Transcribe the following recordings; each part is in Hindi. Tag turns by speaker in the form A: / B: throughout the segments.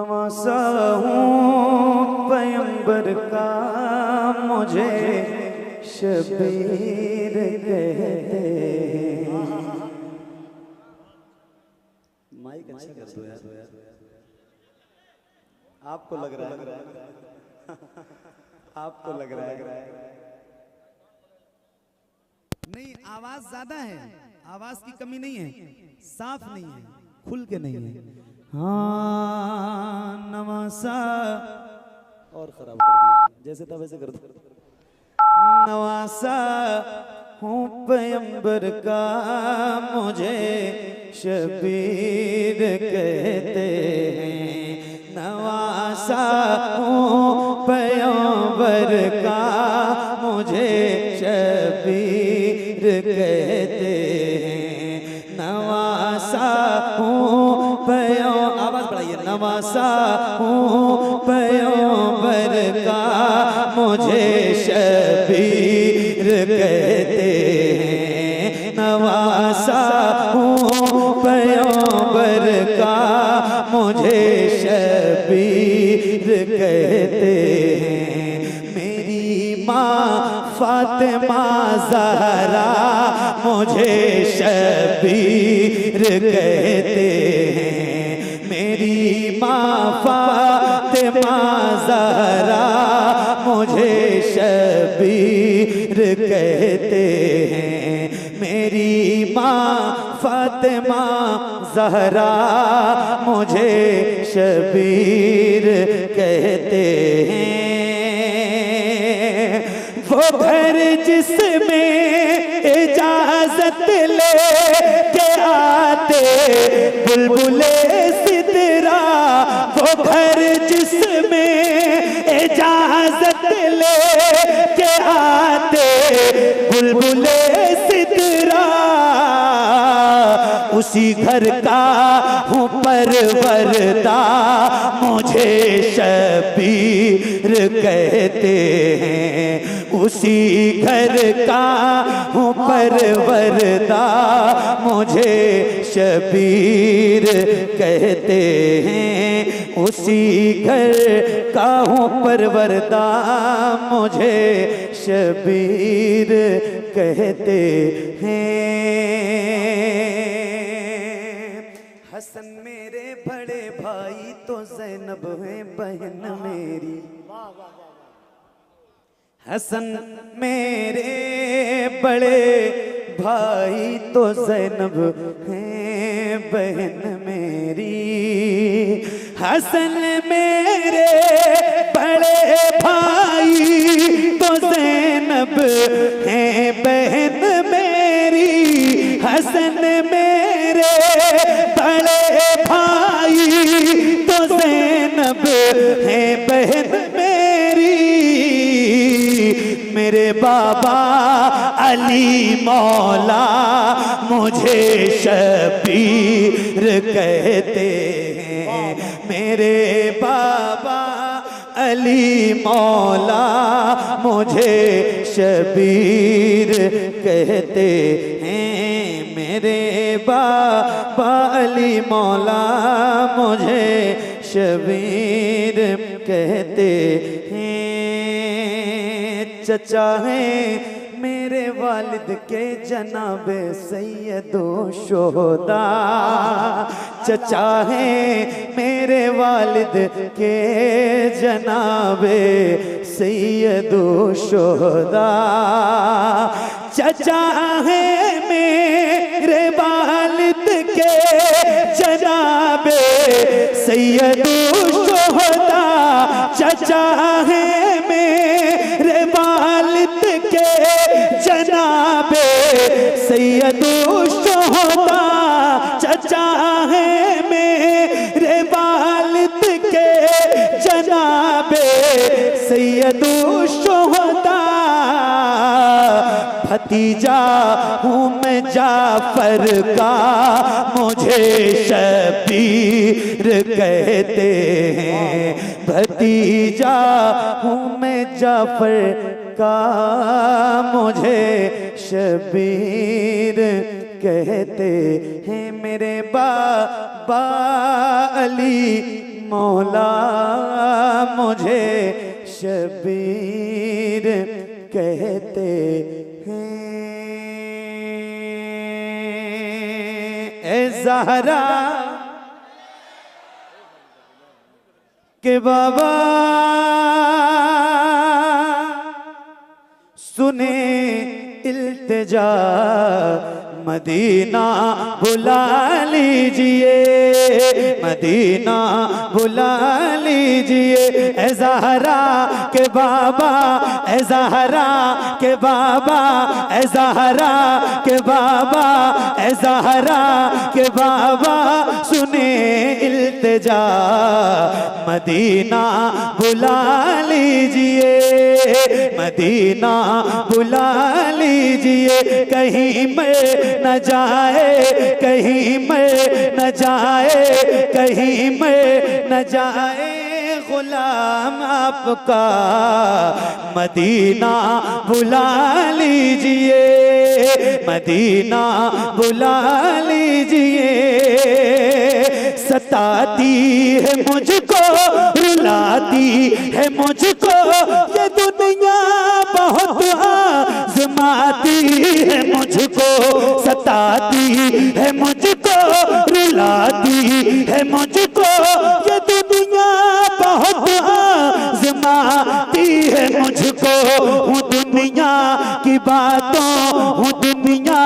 A: नवासा हूँ पैगंबर का, मुझे शबीर कहते हैं। माइक अच्छा कर दो यार, आपको लग रहा है आपको लग रहा है
B: नहीं, आवाज ज्यादा है, आवाज की कमी नहीं है, साफ नहीं है, खुल के नहीं है। हाँ नवासा
A: और खराब कर दिया, जैसे था वैसे कर दो। नवासा हूँ पैगंबर का, मुझे शबीर कहते हैं। नवासा हूँ पैगंबर का, मुझे शबीर कहते हैं। नवासा हूँ पैगंबर, आवाज बढ़ाइए। नवासा हूँ पैगंबर का, मुझे शबीर कहते हैं। नवासा हूँ पैगंबर का, मुझे शबीर कहते हैं। मेरी माँ फातिमा ज़हरा मुझे शबीर कहते हैं। मेरी माँ फातिमा ज़हरा मुझे शबीर कहते हैं। मेरी माँ फातिमा ज़हरा मुझे शबीर कहते हैं। वो घर जिसमें इजाजत ले के आते बुलबुले सिदरा, वो घर जिसमें इजाजत ले के आते बुलबुले सिदरा, उसी घर का हूँ परवरदा, मुझे शबीर कहते हैं। उसी घर का हूँ परवरदा, मुझे शबीर कहते हैं। उसी घर का हूँ परवरदा, मुझे शबीर कहते हैं। हसन मेरे बड़े भाई तो ज़ैनब है बहन मेरी। हसन मेरे बड़े भाई तो ज़ैनब है बहन मेरी। हसन मेरे बड़े भाई तो ज़ैनब है बहन मेरी। हसन मेरे बड़े भाई तो ज़ैनब है बहन मेरी। मेरे बाबा अली मौला मुझे शबीर कहते हैं। मेरे बाबा अली मौला मुझे शबीर कहते हैं। मेरे बाबा अली मौला मुझे शबीर कहते हैं। चचा है मेरे वालिद के जनाबे सैयदो शोहदा। चचा है मेरे वालिद के जनाबे सैयदो शोहदा। चचा है मेरे वालिद के जनाबे सैयदो शोहदा। चचा है मेरे वालिद के जनाबे सैयदो शोहदा। चचा है मेरे वालिद के जनाबे सैयदो शोहदा। भतीजा हूँ मैं जाफर का, मुझे शबीर कहते हैं। भतीजा हूँ मैं जाफर का, मुझे शबीर कहते हैं। मेरे बाबा अली मौला मुझे शबीर कहते हैं। ए ज़हरा के बाबा सुने इल्तिजा, मदीना बुला लीजिए, मदीना बुला लीजिए। ए ज़हरा के बाबा, ए ज़हरा के बाबा, ए ज़हरा के बाबा, ए ज़हरा के बाबा सुने इल्तिजा, मदीना बुला लीजिए, मदीना बुला लीजिए। कहीं मैं न जाए, कहीं मैं न जाए, कहीं मैं न जाए गुलाम आपका, मदीना बुला लीजिए, मदीना बुला लीजिए। सताती है मुझको, रुलाती है मुझको ये दुनिया, बहुत आज़माती है मुझको, सताती है मुझको, रुलाती है मुझको ये दुनिया, बहुत आज़माती है मुझको। हूँ दुनिया की बातों, हूँ दुनिया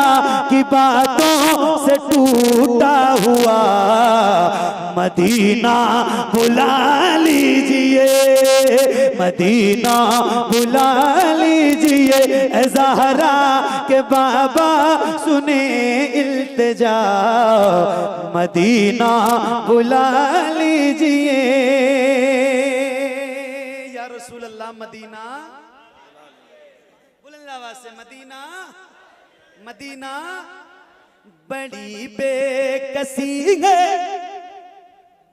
A: की बातों से टूटा हुआ, मदीना बुला लीजिए, मदीना बुला लीजिए। ए ज़हरा के बाबा सुने इल्तिजा, मदीना बुला लीजिए। या रसूल अल्लाह मदीना, बुलंद आवाज़ से मदीना, मदीना बड़ी बेकसी है,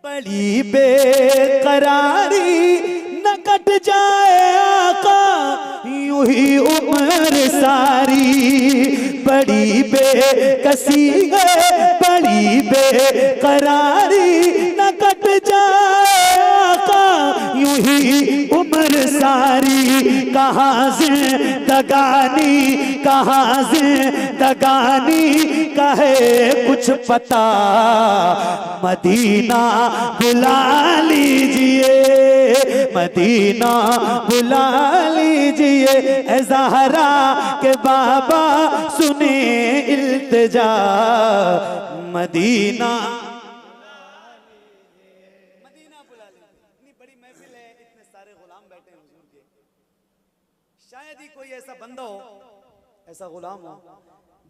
A: बड़ी बेकरारी, न कट जाए आका यूं ही उम्र सारी। बड़ी बेकसी है, बड़ी बेकरारी, न कट जाए आका यूं ही उम्र सारी। कहाँ ज़िंदगानी, कहाँ ज़िंदगानी कहे कुछ पता, मदीना बुला लीजिए, मदीना बुला लीजिए। ए ज़हरा के बाबा सुने इल्तिजा, मदीना मदीना बुला लीजिए। इतनी बड़ी महफिल है, इतने सारे गुलाम बैठे हैं हुजूर के, शायद ही कोई ऐसा बंदा हो, ऐसा गुलाम हो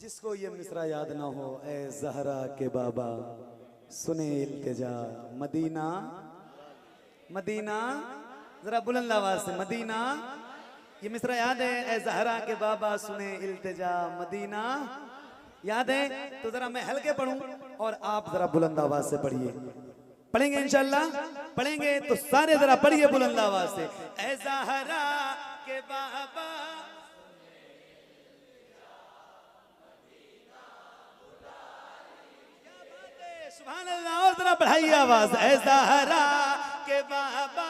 A: जिसको ये मिसरा याद ना हो। ए ज़हरा के बाबा सुने इल्तिजा, मदीना मदीना, जरा बुलंद आवाज से मदीना। ये मिसरा याद है? ए ज़हरा के बाबा सुने इल्तिजा, मदीना याद है? तो जरा मैं हल्के पढ़ूं और आप जरा बुलंद आवाज से पढ़िए। पढ़ेंगे इंशाल्लाह, पढ़ेंगे तो सारे जरा पढ़िए बुलंद आवाज से। ए ज़हरा के बाबा सुभान अल्लाह, और जरा बढ़ाइए आवाज। ए ज़हरा के बाबा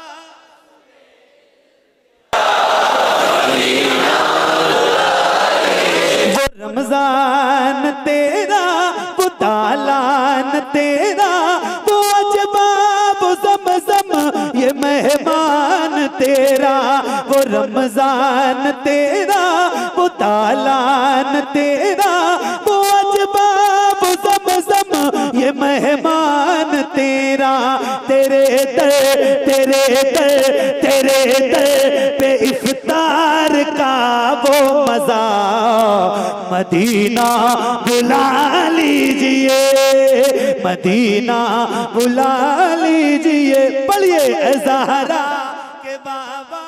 A: वो रमजान तेरा, वो तालान तेरा, वो अजबा वो ज़मज़म ये मेहमान तेरा। वो रमजान तेरा, वो तालान तेरा, वो अजबा वो ज़मज़म ये मेहमान तेरा। तेरे दर तेरे दर तेरे दर पे इफ्तार का वो मज़ा, मदीना बुला लीजिए, मदीना बुला लीजिए। पढ़िए ए ज़हरा के बाबा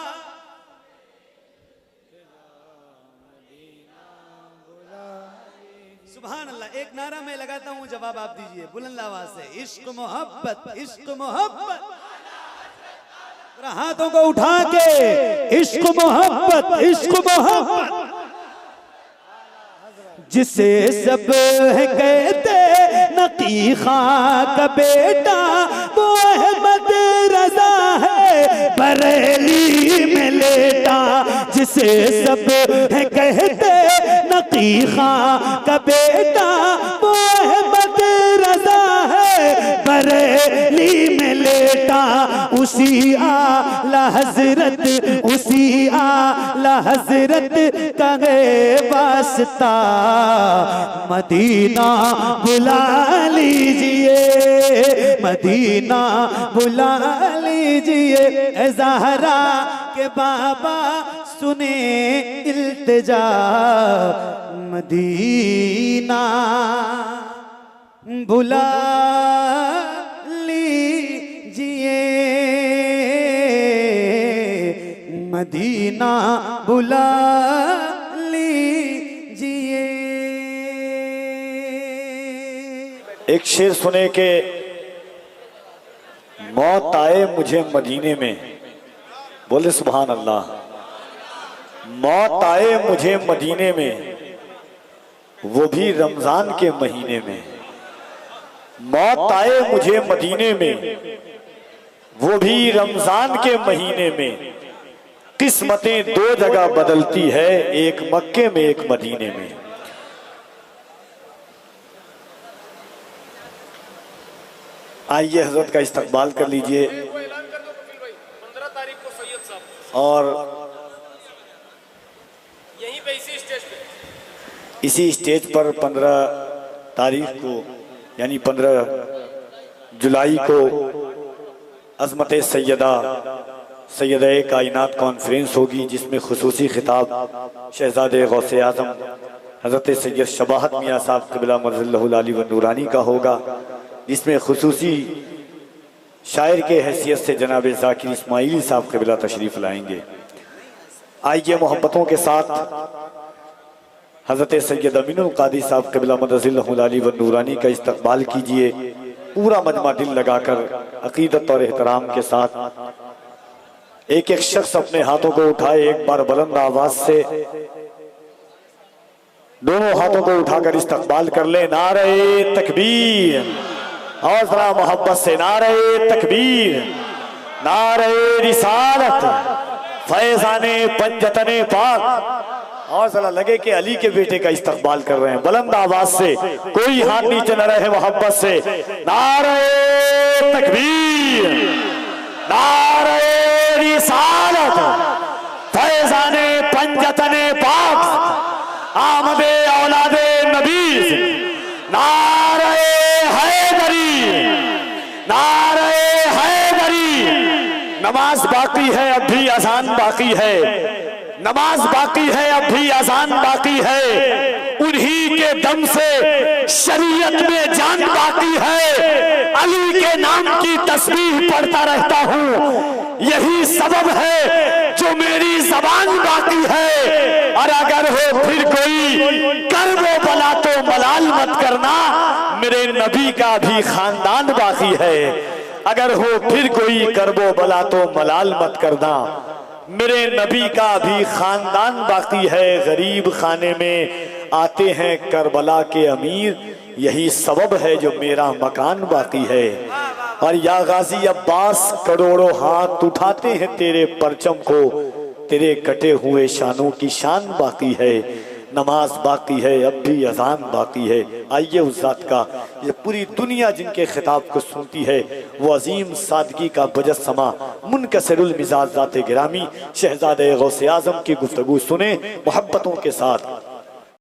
A: सुभान अल्लाह। एक नारा मैं लगाता हूँ, जवाब आप दीजिए बुलंद आवाज से। इश्क मोहब्बत, इश्क मोहब्बत, हाथों को उठा के इश्क मोहब्बत, इश्क मोहब्बत। जिसे सब है कहते नकी खां का बेटा, वो अहमद
C: खां का बेटा वो अहमद रजा है, बरेली में लेटा उसी आला हजरत, उसी आला हजरत का है वास्ता, मदीना बुला लीजिए, मदीना बुला लीजिए। ए ज़हरा के बाबा सुने इल्तिजा, मदीना बुला लीजिए, मदीना बुला लीजिए।
D: एक शेर सुने के मौत आए मुझे मदीने में, बोले सुभान अल्लाह। मौत आए मुझे मदीने में, वो भी रमजान के महीने में। मौत आए मुझे मदीने में, वो भी रमजान के महीने में। किस्मतें दो जगह बदलती है, एक मक्के में एक मदीने में। आइए हजरत का इस्तकबाल कर लीजिए।
E: 15 तारीख को सैयद साहब
D: और
E: यहीं पे इसी स्टेज पे,
D: इसी स्टेज पर 15 तारीख को यानी 15 जुलाई को अज़मत सैयदा सैयद कायनात कॉन्फ्रेंस होगी, जिसमें खुसूसी खिताब शहजादे गौसे आज़म हज़रत सैयद शबाहत मियाँ साहब क़िबला मर्ज़िल्लहुल आली व नूरानी का होगा, जिसमें खुसूसी शायर के हैसियत से जनाब ज़ाकिर इस्माइली साहब क़िबला तशरीफ़ लाएंगे। आइए मोहब्बतों के साथ हज़रत सैयद अमीनुल क़ादी साहब क़िबला मर्ज़िल्लहुल आली व नूरानी का इस्तकबाल कीजिए। पूरा मजमा दिल लगाकर अक़ीदत और एहतराम के साथ एक एक शख्स अपने हाथों को उठाए, एक बार बुलंद आवाज से दोनों हाथों को उठाकर इस्तकबाल कर ले। नारे तकबीर, और जरा मोहब्बत से नारे तकबीर, नारे रिसालत, फैज़ाने पंजतने पाक। और जरा लगे कि अली के बेटे का इस्तकबाल कर रहे हैं, बुलंद आवाज से, कोई हाथ नीचे न रहे, मोहब्बत से नारे तकबीर, नारे रिसालत, फैज़ाने पंजतने पाक, आमदे औलादे नबी, नारे हैदरी, नारे हैदरी। नमाज बाकी है, अब भी अजान बाकी है, नमाज बाकी है, अब भी अजान बाकी है। उन्हीं के दम से शरीयत में जान बाकी है। अली के नाम की तस्बीह पढ़ता रहता हूँ, यही सबब है जो मेरी जबान बाकी है। और अगर हो फिर कोई कर्बो बला तो मलाल मत करना, मेरे नबी का भी खानदान बाकी है। अगर हो फिर कोई कर्बो बला तो मलाल मत करना, मेरे नबी का भी खानदान बाकी है। गरीब खाने में आते हैं करबला के अमीर, यही सबब है जो मेरा मकान बाकी है। और या गाजी अब्बास करोड़ों हाथ उठाते हैं तेरे परचम को, तेरे कटे हुए शानों की शान बाकी है। नमाज बाकी है, अब भी अजान बाकी है। आइए उस जात का, ये पूरी दुनिया जिनके खिताब को सुनती है, वो अजीम सादगी का मुजस्समा मुनकसिरुल मिजाज ज़ात गिरामी शहजादे गौसे आज़म की गुफ्तगू सुने मोहब्बतों के साथ।